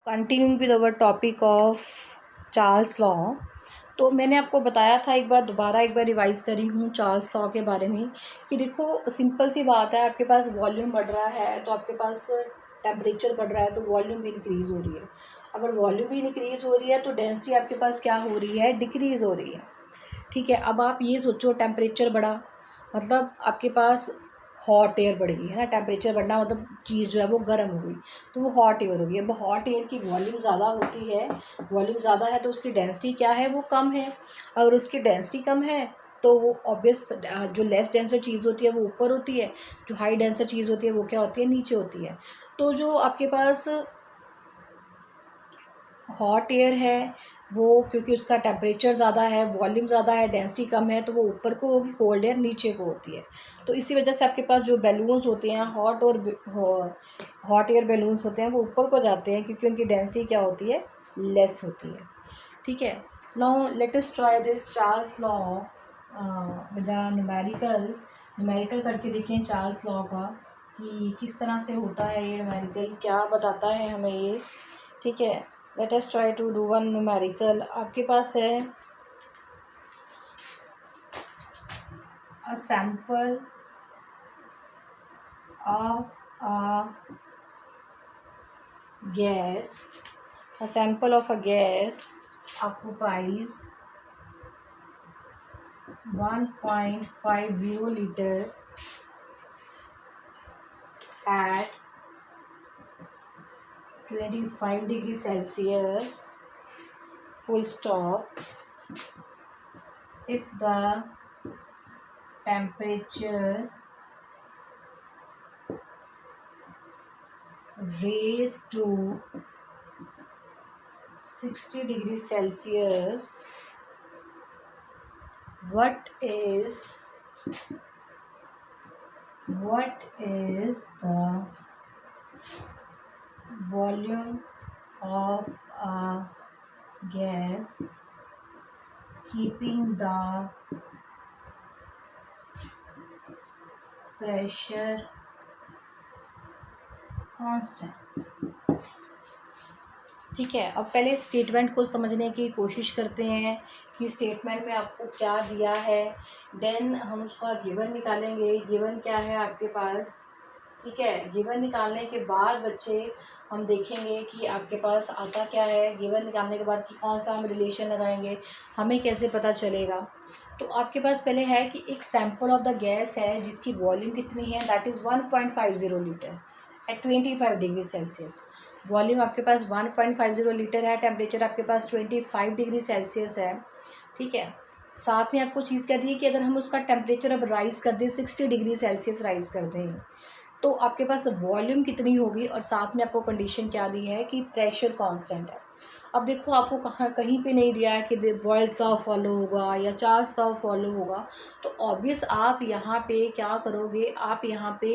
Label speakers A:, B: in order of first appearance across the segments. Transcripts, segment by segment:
A: Continuing with our topic of Charles law. तो मैंने आपको बताया था, एक बार दोबारा एक बार रिवाइज़ करी हूँ चार्ल्स लॉ के बारे में कि देखो सिंपल सी बात है, आपके पास वॉल्यूम बढ़ रहा है तो आपके पास टेम्परेचर बढ़ रहा है तो वॉल्यूम भी इंक्रीज़ हो रही है। अगर वॉल्यूम भी इंक्रीज़ हो रही है तो डेंसिटी आपके पास क्या हो रही है, डिक्रीज़ हो रही है। ठीक है, अब आप ये सोचो टेम्परेचर बढ़ा मतलब आपके पास हॉट एयर बढ़ गई है ना। टेम्परेचर बढ़ना मतलब चीज़ जो है वो गर्म हो गई तो वो हॉट एयर होगी। अब हॉट एयर की वॉल्यूम ज़्यादा होती है, वॉल्यूम ज़्यादा है तो उसकी डेंसिटी क्या है, वो कम है। अगर उसकी डेंसिटी कम है तो वो ऑब्वियस जो लेस डेंसर चीज़ होती है वो ऊपर होती है, जो हाई डेंसर चीज़ होती है वो क्या होती है, नीचे होती है। तो जो आपके पास हॉट एयर है वो क्योंकि उसका टेम्परेचर ज़्यादा है, वॉल्यूम ज़्यादा है, डेंसिटी कम है तो वो ऊपर को होगी, कोल्ड एयर नीचे को होती है। तो इसी वजह से आपके पास जो बैलून्स होते हैं हॉट एयर बैलून्स होते हैं वो ऊपर को जाते हैं क्योंकि उनकी डेंसिटी क्या होती है, लेस होती है। ठीक है, now let us try this Charles law with numerical करके देखें चार्ल्स लॉ का कि किस तरह से होता है ये न्यूमेरिकल, क्या बताता है हमें ये। ठीक है, let us try to do one numerical. आपके पास है a sample of gas, a sample of a gas occupies 1.50 liter at 25 degrees Celsius full stop if the temperature raised to 60 degrees Celsius. What is the volume of a gas keeping the pressure constant? ठीक है, अब पहले statement को समझने की कोशिश करते हैं कि स्टेटमेंट में आपको क्या दिया है, देन हम उसका गिवन निकालेंगे। गिवन क्या है आपके पास, ठीक है। गिवन निकालने के बाद बच्चे हम देखेंगे कि आपके पास आता क्या है। गिवन निकालने के बाद कि कौन सा हम रिलेशन लगाएंगे, हमें कैसे पता चलेगा। तो आपके पास पहले है कि एक सैंपल ऑफ द गैस है जिसकी वॉल्यूम कितनी है, that is 1.50 litre at 25 degree Celsius. Volume आपके पास 1.50 लीटर है, टेम्परेचर आपके पास 25 डिग्री सेल्सियस है। ठीक है, साथ में आपको चीज़ क्या दी है कि अगर हम उसका टेम्परेचर अब राइज़ कर दें 60 डिग्री सेल्सियस राइज़ कर दें तो आपके पास वॉल्यूम कितनी होगी, और साथ में आपको कंडीशन क्या दी है कि प्रेशर कांस्टेंट है। अब देखो आपको कहीं पे नहीं दिया है कि बॉयल्स लॉ फॉलो होगा या चार्ल्स लॉ फॉलो होगा। तो ऑब्वियस आप यहाँ पे क्या करोगे, आप यहाँ पे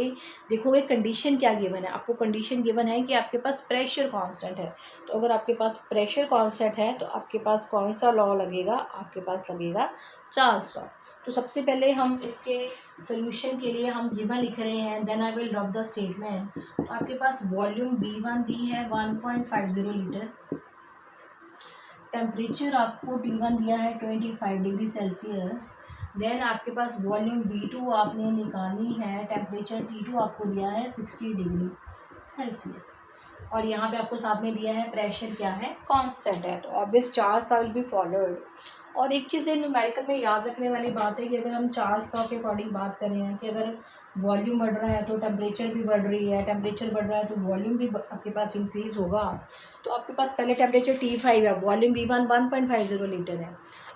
A: देखोगे कंडीशन क्या गिवन है। आपको कंडीशन गिवन है कि आपके पास प्रेशर कांस्टेंट है। तो अगर आपके पास प्रेशर कांस्टेंट है तो आपके पास कौन सा लॉ लगेगा, आपके पास लगेगा चार्ल्स लॉ। तो सबसे पहले हम इसके सोल्यूशन के लिए हम गिवन लिख रहे हैं, then I will drop the statement. तो आपके पास वॉल्यूम V1 दी है 1.50 लीटर, टेम्परेचर आपको T1 दिया है 25 डिग्री सेल्सियस, देन आपके पास वॉल्यूम V2 आपने निकालनी है, टेम्परेचर T2 आपको दिया है 60 डिग्री सेल्सियस, और यहाँ पे आपको साथ में दिया है प्रेशर क्या है, कांस्टेंट है। तो obvious Charles law will be followed. और एक चीज़ न्यूमेरिकल में याद रखने वाली बात है कि अगर हम चार्ल्स लॉ के अकॉर्डिंग बात करें हैं कि अगर वॉल्यूम बढ़ रहा है तो टेम्परेचर भी बढ़ रही है, टेम्परेचर बढ़ रहा है तो वॉल्यूम भी आपके पास इंक्रीज़ होगा। तो आपके पास पहले टेम्परेचर T5 है, वॉल्यूम V1 1.50 लीटर है।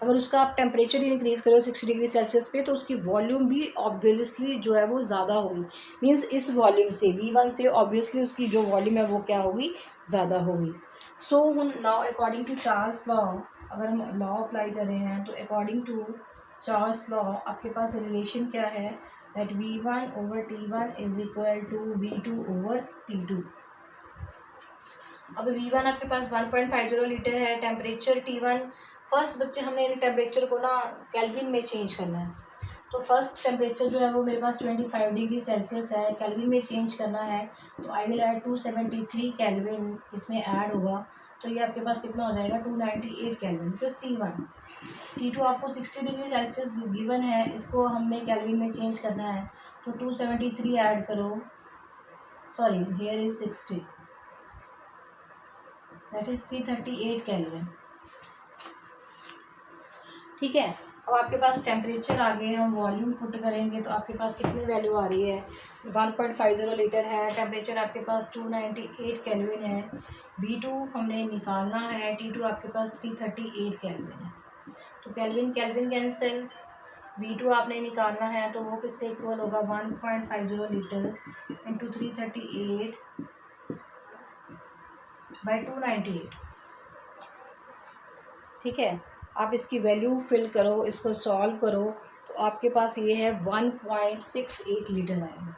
A: अगर उसका आप टेम्परेचर ही इंक्रीज़ करो 60 डिग्री सेल्सियस पे तो उसकी वॉल्यूम भी ऑब्वियसली जो है वो ज़्यादा होगी। मीन्स इस वॉल्यूम से V1 से ऑब्वियसली उसकी जो वॉल्यूम है वो क्या होगी, ज़्यादा होगी। So now according to Charles law, अगर हम लॉ अप्लाई कर रहे हैं तो अकॉर्डिंग टू चार्ल्स लॉ आपके पास रिलेशन क्या है, that V1 over T1 is equal to V2 over T2। अब V1 आपके पास 1.50 लीटर है, टेम्परेचर T1, फर्स्ट बच्चे हमने टेम्परेचर को ना केल्विन में चेंज करना है। तो फर्स्ट टेम्परेचर जो है वो मेरे पास 25 डिग्री सेल्सियस है, केल्विन में चेंज करना है तो आई विल ऐड 273 केल्विन इसमें ऐड होगा, तो ये आपके पास कितना हो जाएगा 298 केल्विन। This T1। T2 आपको 60 डिग्री सेल्सियस गिवन है, इसको हमने केल्विन में चेंज करना है तो 273 ऐड करो, sorry here is 60, that is 338 kelvin. ठीक है, अब आपके पास टेम्परेचर आ गए, हम वॉल्यूम पुट करेंगे तो आपके पास कितनी वैल्यू आ रही है, 1.50 लीटर है, टेम्परेचर आपके पास 298 केल्विन है, V2 हमने निकालना है, T2 आपके पास 338 केल्विन है, तो केल्विन केल्विन कैंसिल, V2 आपने निकालना है तो वो किसके इक्वल होगा 1.50 लीटर इंटू 338 बाई 298। ठीक है, आप इसकी वैल्यू फिल करो, इसको सॉल्व करो तो आपके पास ये है 1.68 लीटर आएगा।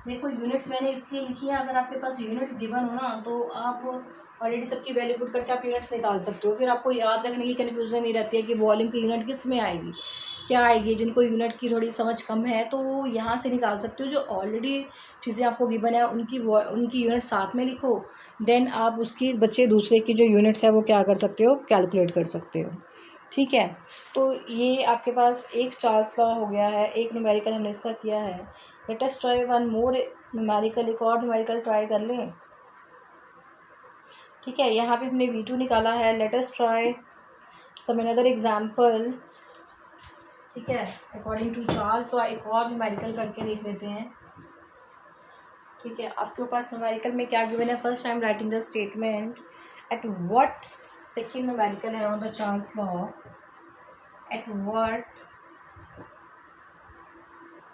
A: देखो यूनिट्स मैंने इसलिए लिखी है, अगर आपके पास यूनिट्स गिवन हो ना तो आप ऑलरेडी सबकी वैल्यू पुट करके आप यूनिट्स निकाल सकते हो, फिर आपको याद रखने की कन्फ्यूजन नहीं रहती है कि वॉल्यूम की यूनिट किस में आएगी, क्या आएगी। जिनको यूनिट की थोड़ी समझ कम है तो वो यहाँ से निकाल सकते हो, जो ऑलरेडी चीज़ें आपको गिवन है उनकी यूनिट साथ में लिखो, देन आप उसकी बच्चे दूसरे की जो यूनिट्स है वो क्या कर सकते हो, कैलकुलेट कर सकते हो। ठीक है, तो ये आपके पास एक चार्ल्स का हो गया है, एक न्यूमेरिकल हमने इसका किया है। Let us try one more numerical, एक और न्यूमेरिकल ट्राई कर लें। ठीक है, यहाँ पे हमने V2 निकाला है, let us try some another example. ठीक है, अकॉर्डिंग टू चार्ल्स, तो एक और न्यूमेरिकल करके लिख लेते हैं। ठीक है, आपके पास न्यूमेरिकल में क्या गिवन है, first time writing the statement at what, second numerical है on the Charles law, at what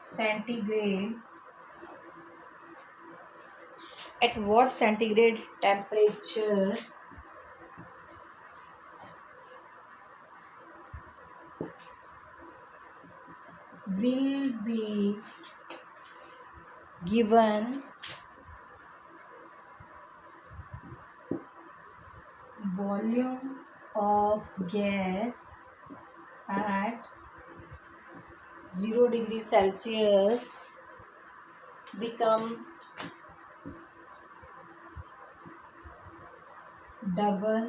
A: centigrade, at what centigrade temperature will be given volume of gas at 0 degree Celsius become double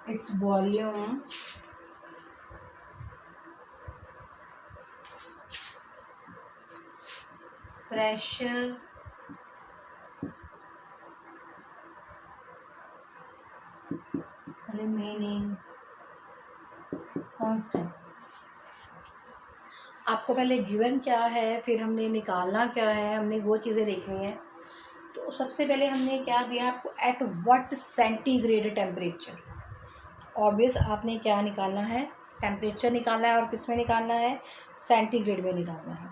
A: its volume pressure remaining constant. आपको पहले given क्या है, फिर हमने निकालना क्या है, हमने वो चीज़ें देखनी है। तो सबसे पहले हमने क्या दिया आपको, at what centigrade temperature. Obvious आपने क्या निकालना है, टेम्परेचर निकालना है, और किस में निकालना है, सेंटीग्रेड में निकालना है।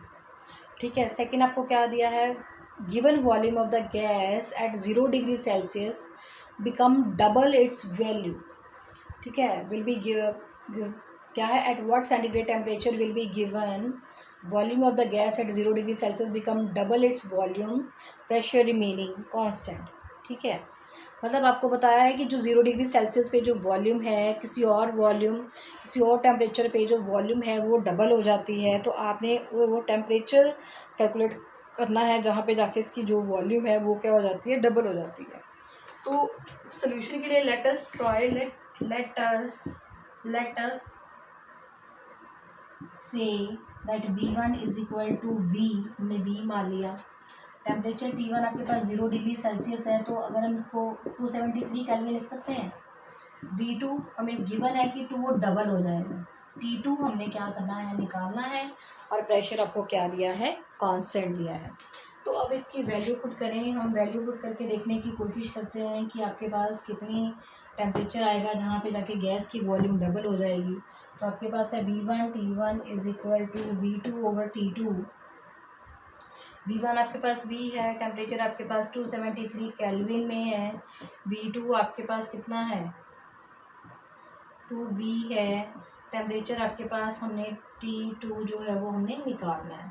A: ठीक है, सेकंड आपको क्या दिया है, given volume of the gas at 0 degree Celsius become double it's value. ठीक है, विल बी क्या है, at what centigrade temperature will be given volume of the gas at 0 degree Celsius become double its volume pressure remaining constant. ठीक है, मतलब आपको बताया है कि जो 0 डिग्री सेल्सियस पे जो वॉल्यूम है, किसी और टेम्परेचर पे जो वॉल्यूम है वो डबल हो जाती है, तो आपने वो टेम्परेचर कैलकुलेट करना है जहाँ पे जाके इसकी जो वॉल्यूम है वो क्या हो जाती है, डबल हो जाती है। तो सोल्यूशन के लिए let us say that V1 is equal to V, हमने V मान लिया। टेम्परेचर T1 आपके पास 0 डिग्री सेल्सियस है, तो अगर हम इसको 273 केल्विन लिख सकते हैं। V2 हमें गिवन है कि 2 वो डबल हो जाएगा। T2 हमने क्या करना है, निकालना है, और प्रेशर आपको क्या दिया है, कांस्टेंट दिया है। तो अब इसकी वैल्यू पुट करें, हम वैल्यू पुट करके देखने की कोशिश करते हैं कि आपके पास कितनी टेम्परेचर आएगा जहाँ पे जाके गैस की वॉल्यूम डबल हो जाएगी। तो आपके पास है V1 T1 is equal to V2 over T2। V1 आपके पास V है, टेम्परेचर आपके पास 273 केल्विन में है। V2 आपके पास कितना है, 2V है। टेम्परेचर आपके पास हमने T2 जो है वो हमने निकालना है।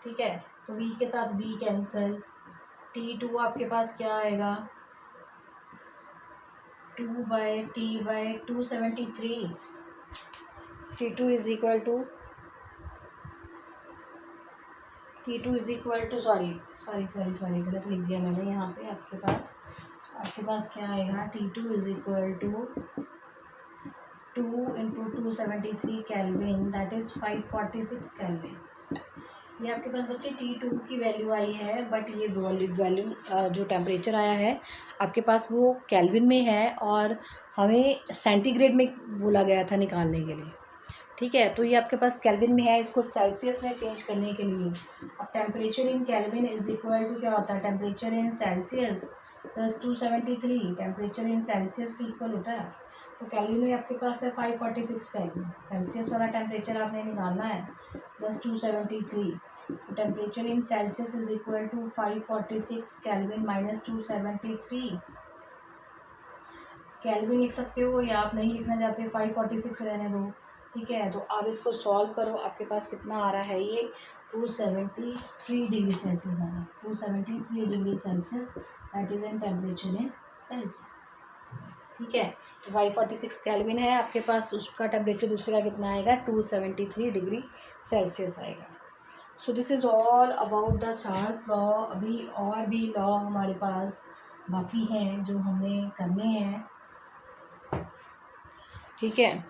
A: ठीक है, तो V के साथ V कैंसिल, T2 आपके पास क्या आएगा, 2/T/273, T2 is equal to sorry गलत लिख दिया मैंने यहाँ पे। आपके पास क्या आएगा, T2 is equal to 2 × 273 kelvin, that is 546 kelvin. ये आपके पास बच्चे T2 की वैल्यू आई है, बट ये वॉल्यूम जो टेम्परेचर आया है आपके पास वो केल्विन में है, और हमें सेंटीग्रेड में बोला गया था निकालने के लिए। ठीक है, तो ये आपके पास केल्विन में है, इसको सेल्सियस में चेंज करने के लिए अब temperature in kelvin is equal to क्या होता है, temperature in Celsius plus 273, temperature in Celsius की इक्वल होता है। तो केल्विन में आपके पास है 546 केल्विन, सेल्सियस वाला टेम्परेचर आपने निकालना है, प्लस 273, तो temperature in Celsius is equal to 546 kelvin minus 273। Kelvin लिख सकते हो या आप नहीं लिखना चाहते 546 रहने दो। ठीक है, तो आप इसको सॉल्व करो, आपके पास कितना आ रहा है, ये 273 डिग्री सेल्सियस आ रहा है, 273 degree Celsius, that is in temperature in Celsius. ठीक है, तो 546 केल्विन है आपके पास, उसका टेम्परेचर दूसरे का कितना आएगा, 273 डिग्री सेल्सियस आएगा। So this is all about the Charles law. अभी और भी लॉ हमारे पास बाकी हैं जो हमें करने हैं। ठीक है।